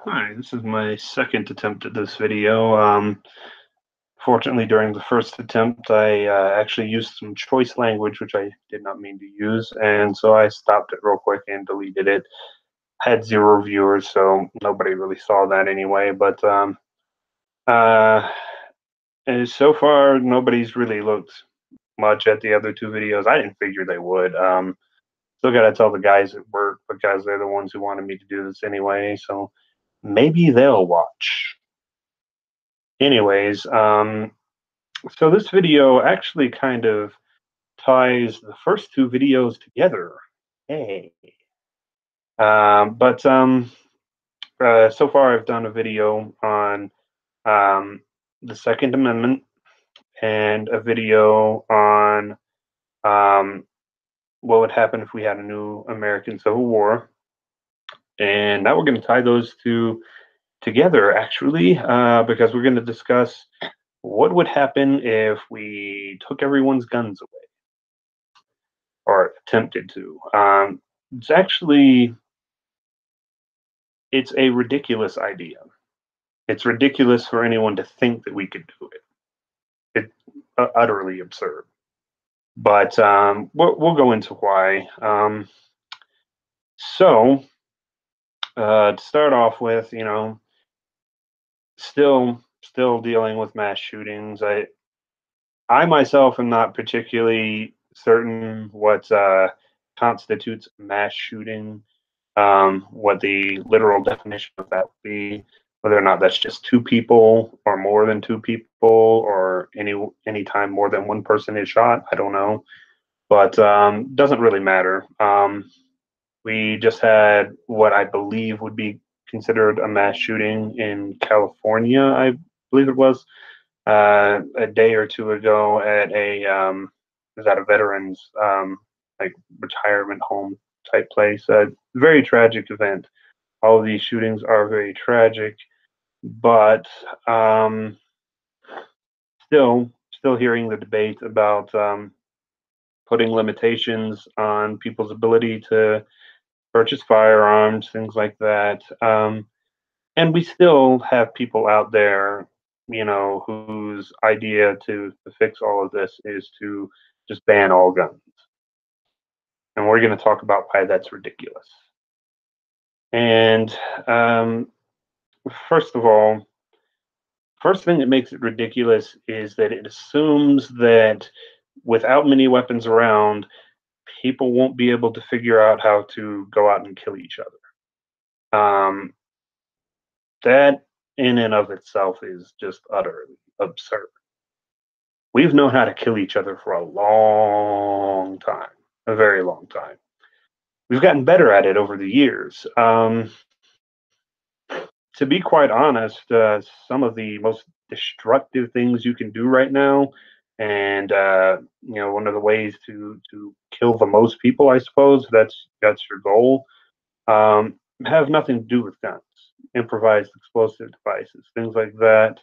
Hi, this is my second attempt at this video. Fortunately, during the first attempt, I actually used some choice language, which I did not mean to use, and so I stopped it real quick and deleted it. Had 0 viewers, so nobody really saw that anyway. But uh, so far, nobody's really looked much at the other 2 videos. I didn't figure they would. Still got to tell the guys at work because they're the ones who wanted me to do this anyway, so maybe they'll watch. Anyways, so this video actually kind of ties the first 2 videos together. Hey. But so far I've done a video on um, the Second Amendment and a video on what would happen if we had a new American Civil War. And now we're going to tie those 2 together, actually, because we're going to discuss what would happen if we took everyone's guns away or attempted to. It's actually it's a ridiculous idea. It's ridiculous for anyone to think that we could do it. It's utterly absurd. But we'll go into why. So to start off with, still dealing with mass shootings. I myself am not particularly certain what constitutes mass shooting, what the literal definition of that would be, whether or not that's just 2 people or more than 2 people or any time more than one person is shot. I don't know, but doesn't really matter. We just had what I believe would be considered a mass shooting in California. I believe it was a day or 2 ago at a veterans like retirement home type place. A very tragic event. All of these shootings are very tragic, but still hearing the debate about putting limitations on people's ability to purchase firearms, things like that. And we still have people out there, whose idea to fix all of this is to just ban all guns. And we're going to talk about why that's ridiculous. And first of all, first thing that makes it ridiculous is that it assumes that without many weapons around, people won't be able to figure out how to go out and kill each other. That in and of itself is just utterly absurd. We've known how to kill each other for a long time, a very long time. We've gotten better at it over the years. To be quite honest, some of the most destructive things you can do right now, and one of the ways to kill the most people, I suppose that's your goal, have nothing to do with guns, improvised explosive devices, things like that.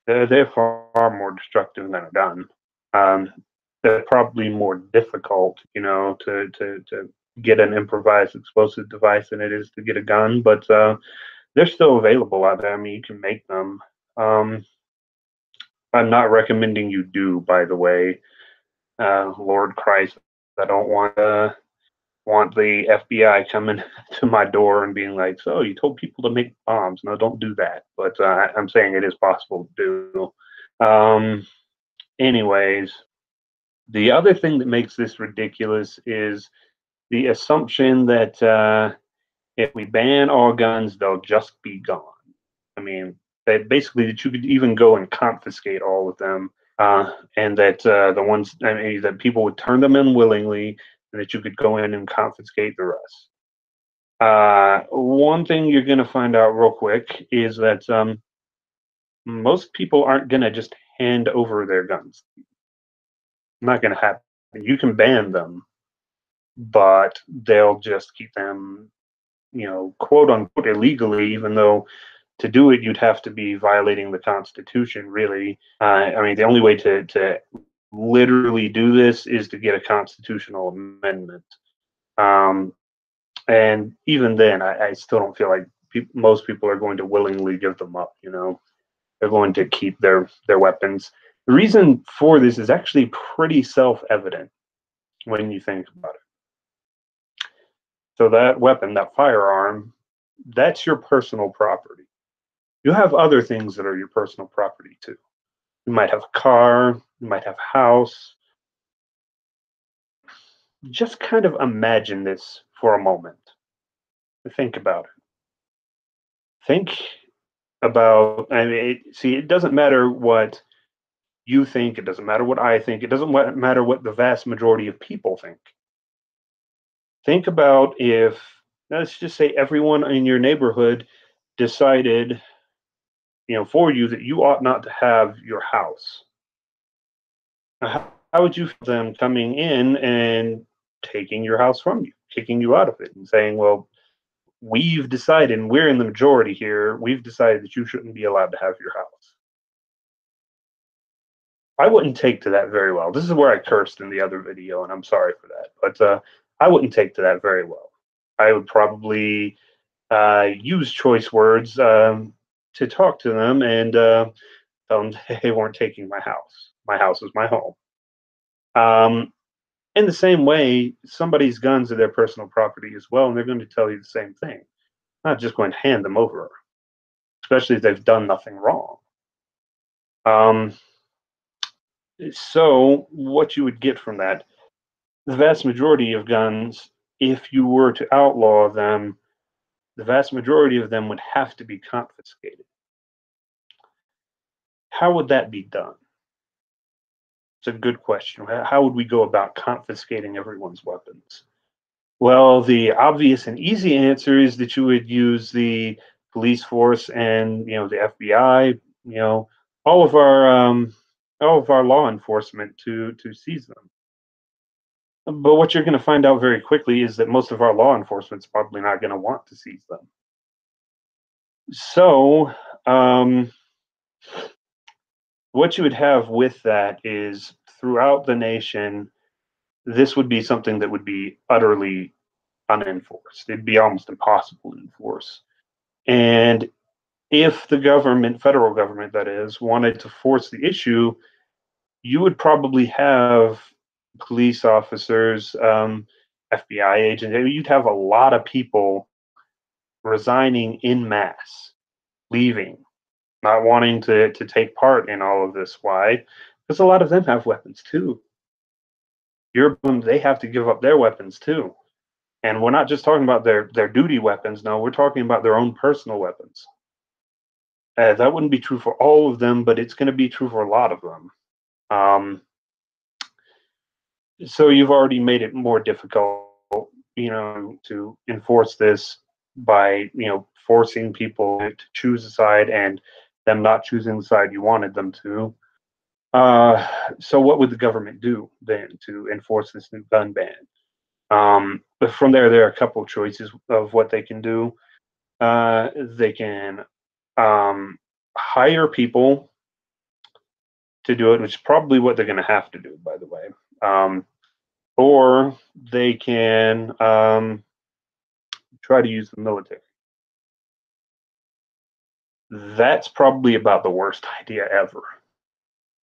They're far more destructive than a gun. Um, they're probably more difficult, to get an improvised explosive device than it is to get a gun, but they're still available out there. I mean, you can make them. Um, I'm not recommending you do, by the way. Lord Christ, I don't want the FBI coming to my door and being like, "So you told people to make bombs." No, don't do that. But I'm saying it is possible to do. Anyways, the other thing that makes this ridiculous is the assumption that if we ban all guns, they'll just be gone. I mean, that basically that you could even go and confiscate all of them, and that the ones, I mean, that people would turn them in willingly, and that you could go in and confiscate the rest. One thing you're going to find out real quick is that most people aren't going to just hand over their guns. Not going to happen. You can ban them, but they'll just keep them, quote unquote, illegally, even though to do it, you'd have to be violating the Constitution, really. I mean, the only way to literally do this is to get a constitutional amendment. And even then, I still don't feel like most people are going to willingly give them up. You know, they're going to keep their weapons. The reason for this is actually pretty self-evident when you think about it. So that weapon, that firearm, that's your personal property. You have other things that are your personal property too. You might have a car, you might have a house. Just kind of imagine this for a moment. Think about it. Think about, I mean, see, it doesn't matter what you think, it doesn't matter what I think, it doesn't matter what the vast majority of people think. Think about if, let's just say, everyone in your neighborhood decided, for you that you ought not to have your house. How would you feel them coming in and taking your house from you, kicking you out of it, and saying, well, we've decided, and we're in the majority here, we've decided that you shouldn't be allowed to have your house? I wouldn't take to that very well. This is where I cursed in the other video, and I'm sorry for that. But I wouldn't take to that very well. I would probably use choice words to talk to them and tell them they weren't taking my house. My house is my home. Um, in the same way, somebody's guns are their personal property as well, and they're going to tell you the same thing. Not just going to hand them over, especially if they've done nothing wrong. Um, so, what you would get from that, the vast majority of guns, if you were to outlaw them, the vast majority of them would have to be confiscated. How would that be done? It's a good question. How would we go about confiscating everyone's weapons? Well, the obvious and easy answer is that you would use the police force and the FBI, all of our all of our law enforcement to seize them. But what you're going to find out very quickly is that most of our law enforcement's probably not going to want to seize them. So, what you would have with that is throughout the nation, this would be something that would be utterly unenforced. It'd be almost impossible to enforce. And if the government, federal government that is, wanted to force the issue, you would probably have police officers, FBI agents. I mean, you'd have a lot of people resigning in mass, leaving, not wanting to take part in all of this. Why? Because a lot of them have weapons too. They have to give up their weapons too. And we're not just talking about their duty weapons. No, we're talking about their own personal weapons. That wouldn't be true for all of them, but it's going to be true for a lot of them. Um, so you've already made it more difficult, to enforce this by, forcing people to choose a side and them not choosing the side you wanted them to. So what would the government do then to enforce this new gun ban? But from there are a couple of choices of what they can do. They can hire people to do it, which is probably what they're going to have to do, by the way. Or they can try to use the military. That's probably about the worst idea ever.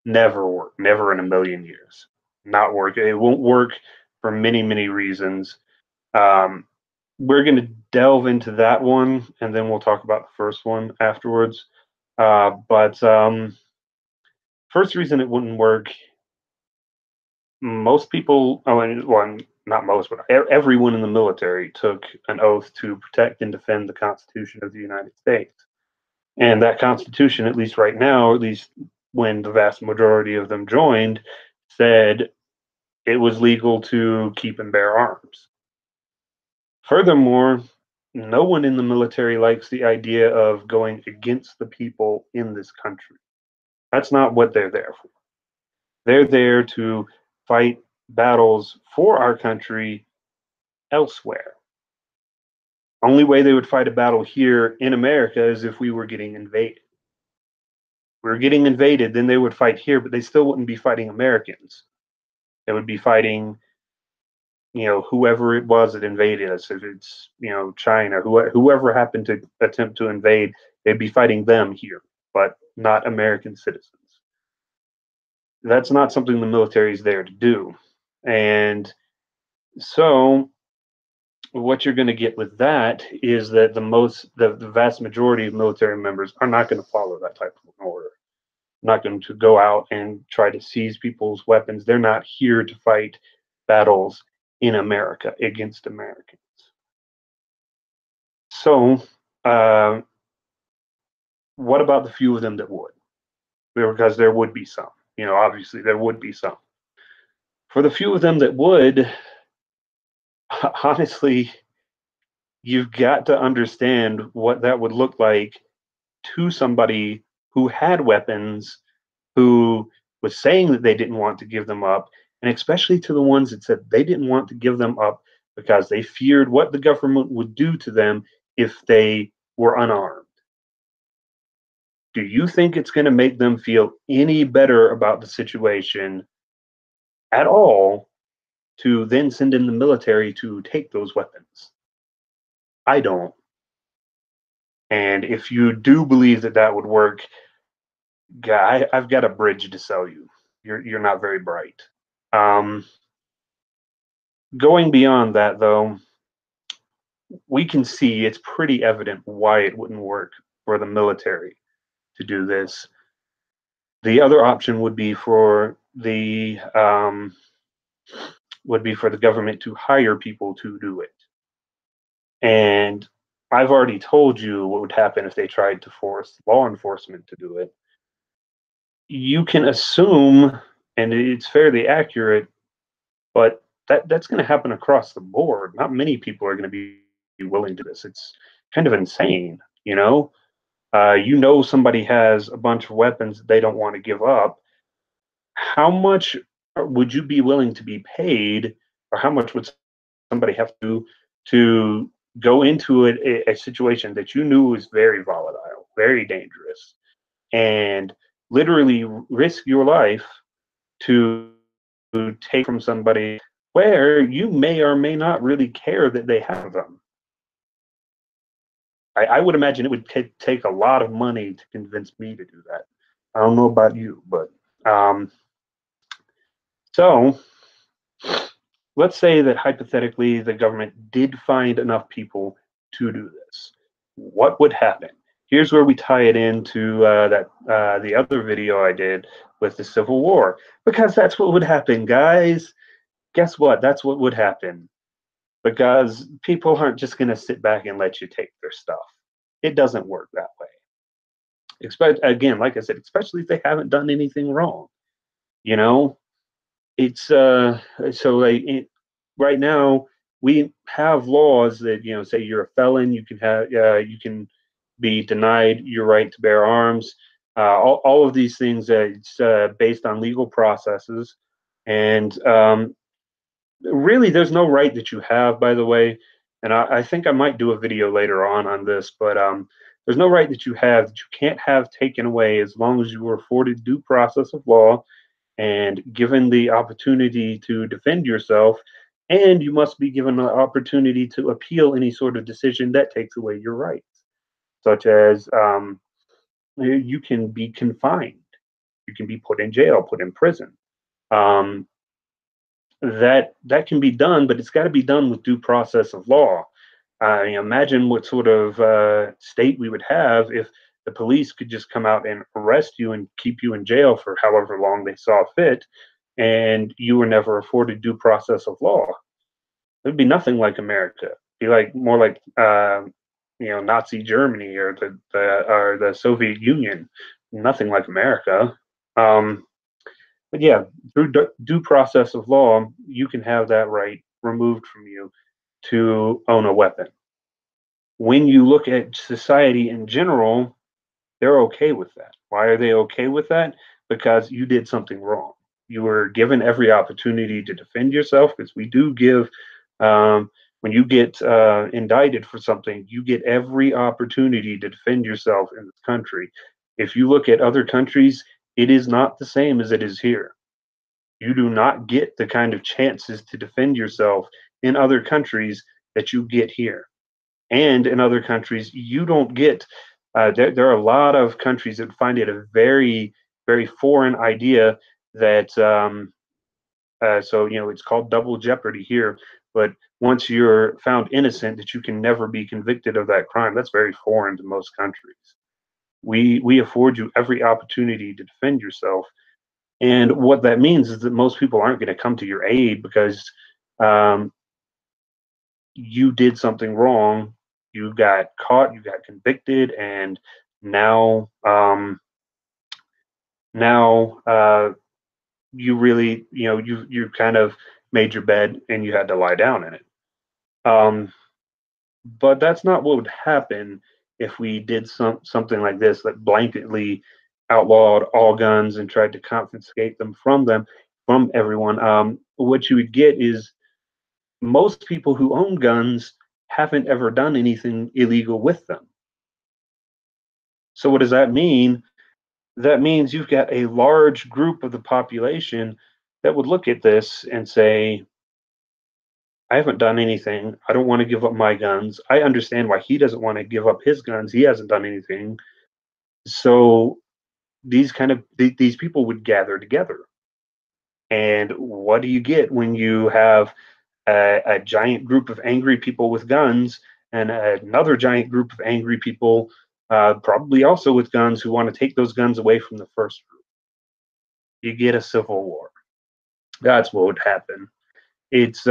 Never work. Never in a million years. Not work. It won't work for many, many reasons. Um, we're going to delve into that one, and then we'll talk about the first one afterwards. But first reason it wouldn't work, most people, well, not most, but everyone in the military took an oath to protect and defend the Constitution of the United States. And that Constitution, at least right now, at least when the vast majority of them joined, said it was legal to keep and bear arms. Furthermore, no one in the military likes the idea of going against the people in this country. That's not what they're there for. They're there to fight battles for our country elsewhere. Only way they would fight a battle here in America is if we were getting invaded. If we were getting invaded, then they would fight here, but they still wouldn't be fighting Americans. They would be fighting, whoever it was that invaded us, if it's China, whoever happened to attempt to invade, they'd be fighting them here, but not American citizens. That's not something the military is there to do. And so what you're going to get with that is that the vast majority of military members are not going to follow that type of an order, not going to go out and try to seize people's weapons. They're not here to fight battles in America against Americans. So, uh, what about the few of them that would? Because there would be some. Obviously, there would be some. For the few of them that would, honestly, you've got to understand what that would look like to somebody who had weapons, who was saying that they didn't want to give them up, and especially to the ones that said they didn't want to give them up because they feared what the government would do to them if they were unarmed. Do you think it's going to make them feel any better about the situation at all to then send in the military to take those weapons? I don't. And if you do believe that that would work, guy, I've got a bridge to sell you. You're not very bright. Um, Going beyond that, though, we can see it's pretty evident why it wouldn't work for the military to do this. The other option would be for the government to hire people to do it. And I've already told you what would happen if they tried to force law enforcement to do it. You can assume, and it's fairly accurate, but that's going to happen across the board. Not many people are going to be willing to do this. It's kind of insane, you know. Somebody has a bunch of weapons that they don't want to give up. How much would you be willing to be paid, or how much would somebody have to go into a situation that you knew was very volatile, very dangerous, and literally risk your life to take from somebody where you may or may not really care that they have them? I would imagine it would take a lot of money to convince me to do that. I don't know about you, but um, so let's say that hypothetically the government did find enough people to do this. What would happen? Here's where we tie it into the other video I did with the Civil War, because that's what would happen, guys. Guess what? That's what would happen, because people aren't just going to sit back and let you take their stuff. It doesn't work that way. Again, like I said, especially if they haven't done anything wrong. You know, it's so like right now we have laws that say you're a felon, you can be denied your right to bear arms. All of these things, it's based on legal processes, and really, there's no right that you have, by the way. And I think I might do a video later on this, but there's no right that you have that you can't have taken away as long as you were afforded due process of law and given the opportunity to defend yourself. And you must be given the opportunity to appeal any sort of decision that takes away your rights, such as you can be confined, you can be put in jail, put in prison. Um, that can be done, but it's got to be done with due process of law. Imagine what sort of state we would have if the police could just come out and arrest you and keep you in jail for however long they saw fit, and you were never afforded due process of law. It would be nothing like America. It'd be like more like Nazi Germany or the Soviet Union. Nothing like America. But yeah, through due process of law, you can have that right removed from you to own a weapon. When you look at society in general, they're okay with that. Why are they okay with that? Because you did something wrong. You were given every opportunity to defend yourself, because we do give, when you get indicted for something, you get every opportunity to defend yourself in this country. If you look at other countries, it is not the same as it is here. You do not get the kind of chances to defend yourself in other countries that you get here. And in other countries, you don't get. There are a lot of countries that find it a very, very foreign idea that so it's called double jeopardy here. But once you're found innocent, that you can never be convicted of that crime. That's very foreign to most countries. We afford you every opportunity to defend yourself, and what that means is that most people aren't going to come to your aid because um, you did something wrong. You got caught. You got convicted, and now now you really you kind of made your bed and you had to lie down in it. Um, but that's not what would happen if we did something like this, that blanketly outlawed all guns and tried to confiscate them from everyone. What you would get is most people who own guns haven't ever done anything illegal with them. So what does that mean? That means you've got a large group of the population that would look at this and say, I haven't done anything. I don't want to give up my guns. I understand why he doesn't want to give up his guns. He hasn't done anything. So these people would gather together. And what do you get when you have a giant group of angry people with guns and another giant group of angry people, probably also with guns, who want to take those guns away from the first group? You get a civil war. That's what would happen. It's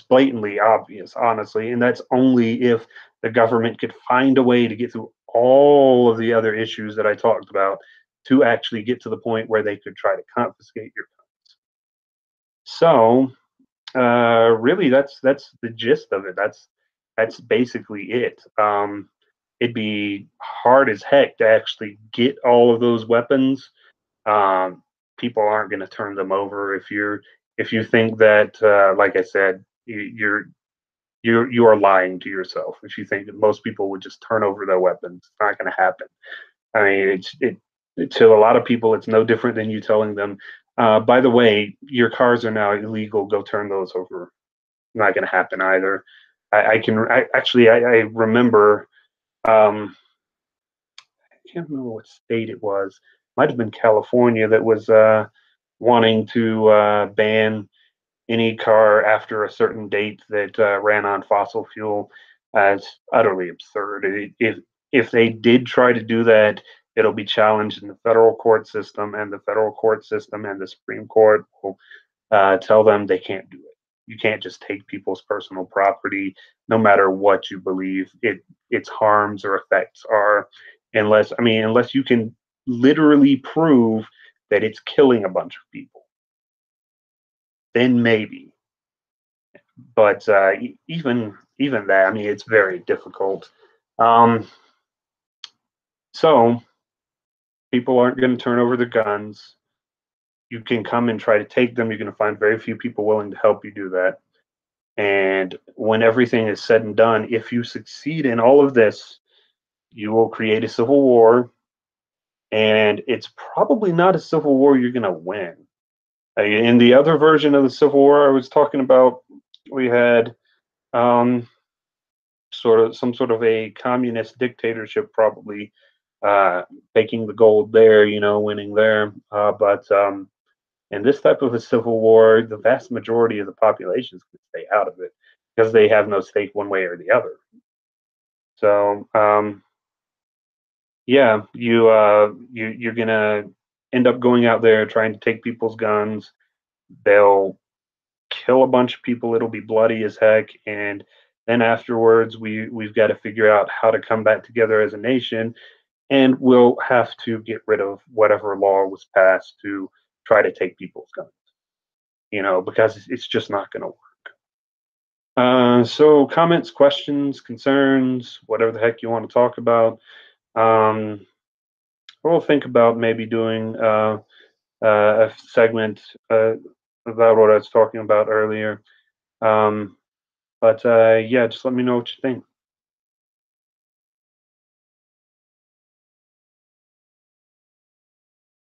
blatantly obvious, honestly, and that's only if the government could find a way to get through all of the other issues that I talked about to actually get to the point where they could try to confiscate your guns. So, really, that's the gist of it. That's basically it. It'd be hard as heck to actually get all of those weapons. um, People aren't going to turn them over if you think that, like I said, you are lying to yourself if you think that most people would just turn over their weapons. It's not going to happen. I mean, to a lot of people, it's no different than you telling them, by the way, your cars are now illegal. Go turn those over. Not going to happen either. I remember. Um, I can't remember what state it was. Might have been California that was wanting to ban any car after a certain date that ran on fossil fuel. As utterly absurd. If they did try to do that, it'll be challenged in the federal court system, and the federal court system and the Supreme Court will tell them they can't do it. You can't just take people's personal property, no matter what you believe its harms or effects are, unless you can literally prove that it's killing a bunch of people, then maybe. But even that, I mean, it's very difficult. Um, so people aren't going to turn over the guns. You can come and try to take them. You're going to find very few people willing to help you do that. And when everything is said and done, if you succeed in all of this, you will create a civil war. And it's probably not a civil war you're going to win. In the other version of the Civil War I was talking about, we had um, sort of a communist dictatorship, probably taking the gold there, winning there. But in this type of a civil war, the vast majority of the populations could stay out of it because they have no stake one way or the other. So yeah, you're gonna end up going out there trying to take people's guns. They'll kill a bunch of people. It'll be bloody as heck, and then afterwards, we've got to figure out how to come back together as a nation, and we'll have to get rid of whatever law was passed to try to take people's guns. Because it's just not going to work. So comments, questions, concerns, whatever the heck you want to talk about. Um, we'll think about maybe doing a segment about what I was talking about earlier. Um, but yeah, just let me know what you think.